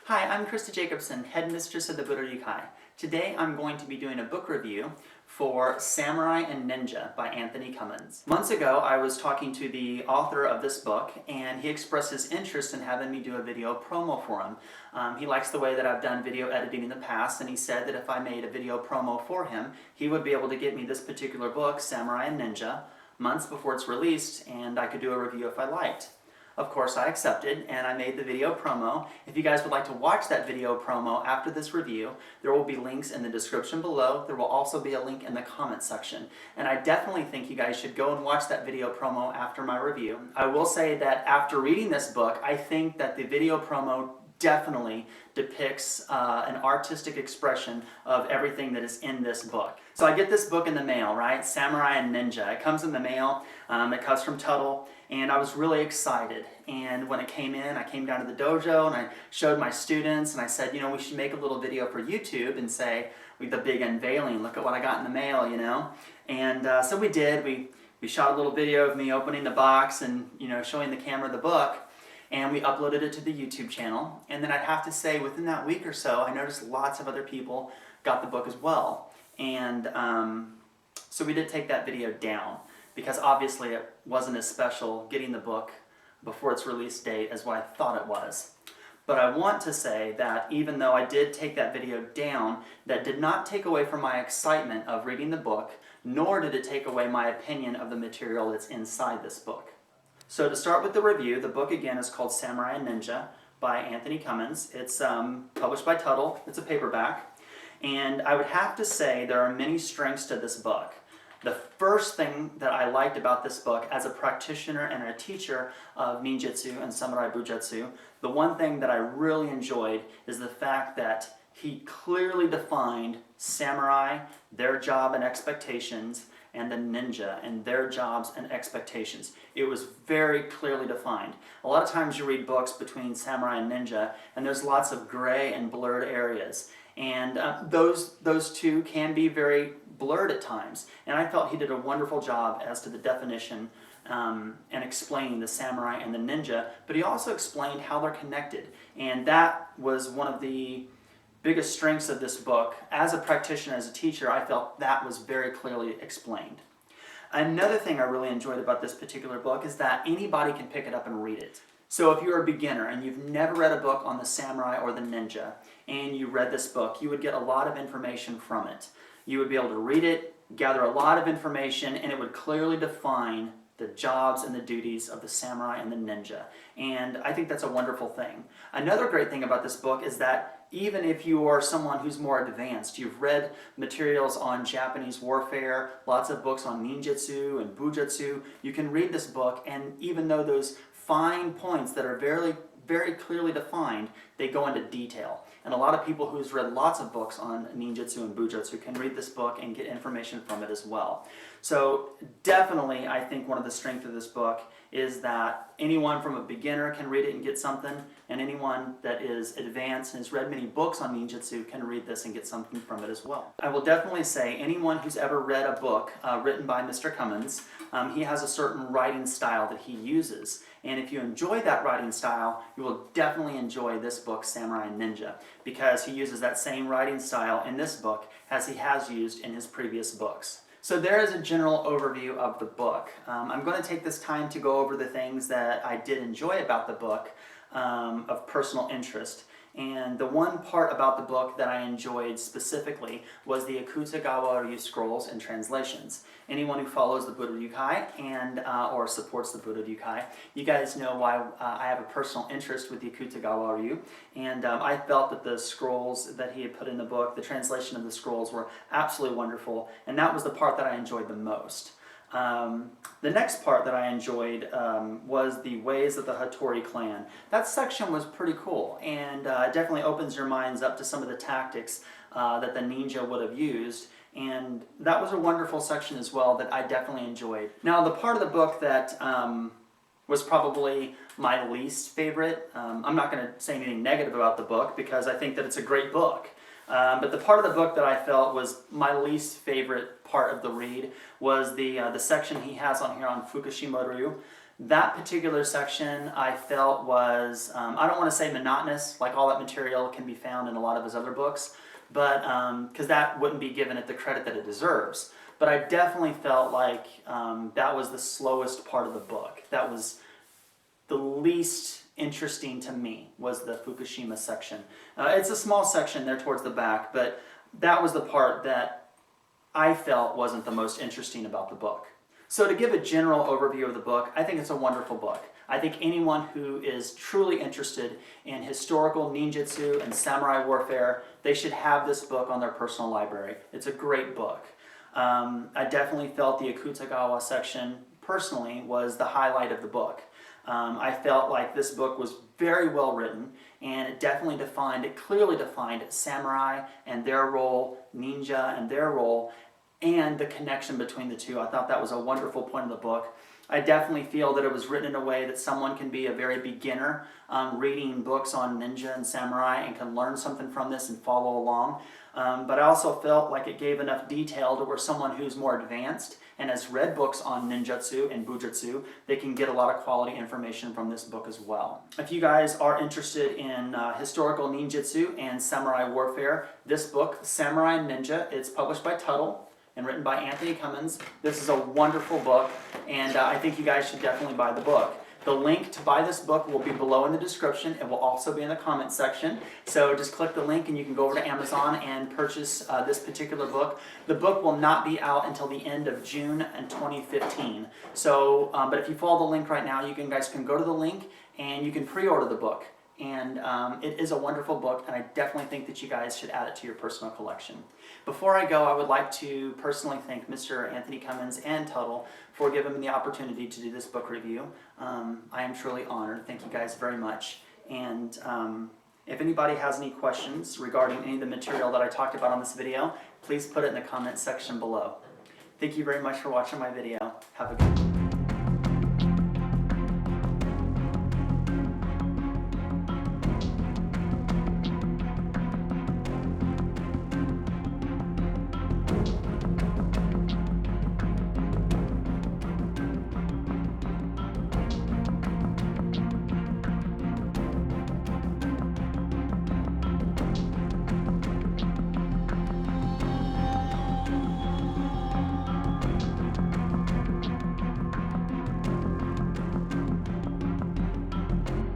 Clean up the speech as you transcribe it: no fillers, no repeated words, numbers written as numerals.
Hi, I'm Christa Jacobson, Headmistress of the Budo. Today I'm going to be doing a book review for Samurai and Ninja by Antony Cummins. Months ago I was talking to the author of this book and he expressed his interest in having me do a video promo for him. He likes the way that I've done video editing in the past, and he said that if I made a video promo for him, he would be able to get me this particular book, Samurai and Ninja, months before it's released, and I could do a review if I liked. Of course, I accepted, and I made the video promo. If you guys would like to watch that video promo after this review, there will be links in the description below. There will also be a link in the comment section. And I definitely think you guys should go and watch that video promo after my review. I will say that after reading this book, I think that the video promo definitely depicts an artistic expression of everything that is in this book. So I get this book in the mail, right? Samurai and Ninja. It comes in the mail. It comes from Tuttle. And I was really excited. And when it came in, I came down to the dojo and I showed my students and I said, you know, we should make a little video for YouTube and say, with the big unveiling, look at what I got in the mail, you know. And so we did. We shot a little video of me opening the box and, you know, showing the camera the book. And we uploaded it to the YouTube channel. And then I'd have to say, within that week or so, I noticed lots of other people got the book as well. And so we did take that video down, because obviously it wasn't as special getting the book before its release date as what I thought it was. But I want to say that even though I did take that video down, that did not take away from my excitement of reading the book, nor did it take away my opinion of the material that's inside this book. So to start with the review, the book again is called Samurai and Ninja by Antony Cummins. It's published by Tuttle. It's a paperback. And I would have to say there are many strengths to this book. The first thing that I liked about this book as a practitioner and a teacher of Ninjutsu and Samurai Bujutsu, the one thing that I really enjoyed is the fact that he clearly defined samurai, their job and expectations, and the ninja and their jobs and expectations. It was very clearly defined. A lot of times you read books between samurai and ninja and there's lots of gray and blurred areas. And those two can be very blurred at times. And I felt he did a wonderful job as to the definition and explaining the samurai and the ninja, but he also explained how they're connected. And that was one of the biggest strengths of this book. As a practitioner, as a teacher, I felt that was very clearly explained. Another thing I really enjoyed about this particular book is that anybody can pick it up and read it. So if you're a beginner and you've never read a book on the samurai or the ninja, and you read this book, you would get a lot of information from it. You would be able to read it, gather a lot of information, and it would clearly define the jobs and the duties of the samurai and the ninja. And I think that's a wonderful thing. Another great thing about this book is that even if you are someone who's more advanced, you've read materials on Japanese warfare, lots of books on ninjutsu and bujutsu, you can read this book, and even though those fine points that are very, very clearly defined, they go into detail. And a lot of people who's read lots of books on ninjutsu and bujutsu can read this book and get information from it as well. So definitely, I think one of the strengths of this book is that anyone from a beginner can read it and get something, and anyone that is advanced and has read many books on ninjutsu can read this and get something from it as well. I will definitely say anyone who's ever read a book written by Mr. Cummins, he has a certain writing style that he uses. And if you enjoy that writing style, you will definitely enjoy this book, Samurai and Ninja, because he uses that same writing style in this book as he has used in his previous books. So there is a general overview of the book. I'm going to take this time to go over the things that I did enjoy about the book of personal interest. And the one part about the book that I enjoyed specifically was the Akutagawa Ryu scrolls and translations. Anyone who follows the Budo and or supports the Budo, you guys know why I have a personal interest with the Akutagawa Ryu. And I felt that the scrolls that he had put in the book, the translation of the scrolls, were absolutely wonderful. And that was the part that I enjoyed the most. The next part that I enjoyed was the ways of the Hitori clan. That section was pretty cool, and it definitely opens your minds up to some of the tactics that the ninja would have used, and that was a wonderful section as well that I definitely enjoyed. Now the part of the book that was probably my least favorite, I'm not going to say anything negative about the book because I think that it's a great book. But the part of the book that I felt was my least favorite part of the read was the section he has on here on Fukushima Ryu. That particular section I felt was, I don't want to say monotonous, like all that material can be found in a lot of his other books, but because that wouldn't be given it the credit that it deserves. But I definitely felt like that was the slowest part of the book. That was the least interesting to me, was the Fukushima section. It's a small section there towards the back, but that was the part that I felt wasn't the most interesting about the book. So to give a general overview of the book, I think it's a wonderful book. I think anyone who is truly interested in historical ninjutsu and samurai warfare, they should have this book on their personal library. It's a great book. I definitely felt the Akutagawa section, personally, was the highlight of the book. I felt like this book was very well written, and it clearly defined samurai and their role, ninja and their role, and the connection between the two. I thought that was a wonderful point of the book. I definitely feel that it was written in a way that someone can be a very beginner reading books on ninja and samurai and can learn something from this and follow along. But I also felt like it gave enough detail to where someone who's more advanced and has read books on ninjutsu and bujutsu, they can get a lot of quality information from this book as well. If you guys are interested in historical ninjutsu and samurai warfare, this book, Samurai and Ninja, it's published by Tuttle and written by Antony Cummins. This is a wonderful book, and I think you guys should definitely buy the book. The link to buy this book will be below in the description. It will also be in the comment section. So just click the link and you can go over to Amazon and purchase this particular book. The book will not be out until the end of June in 2015. So, but if you follow the link right now, you guys can go to the link and you can pre-order the book. And it is a wonderful book, and I definitely think that you guys should add it to your personal collection. Before I go, I would like to personally thank Mr. Antony Cummins and Tuttle for giving me the opportunity to do this book review. I am truly honored. Thank you guys very much. And if anybody has any questions regarding any of the material that I talked about on this video, please put it in the comment section below. Thank you very much for watching my video. Have a good one.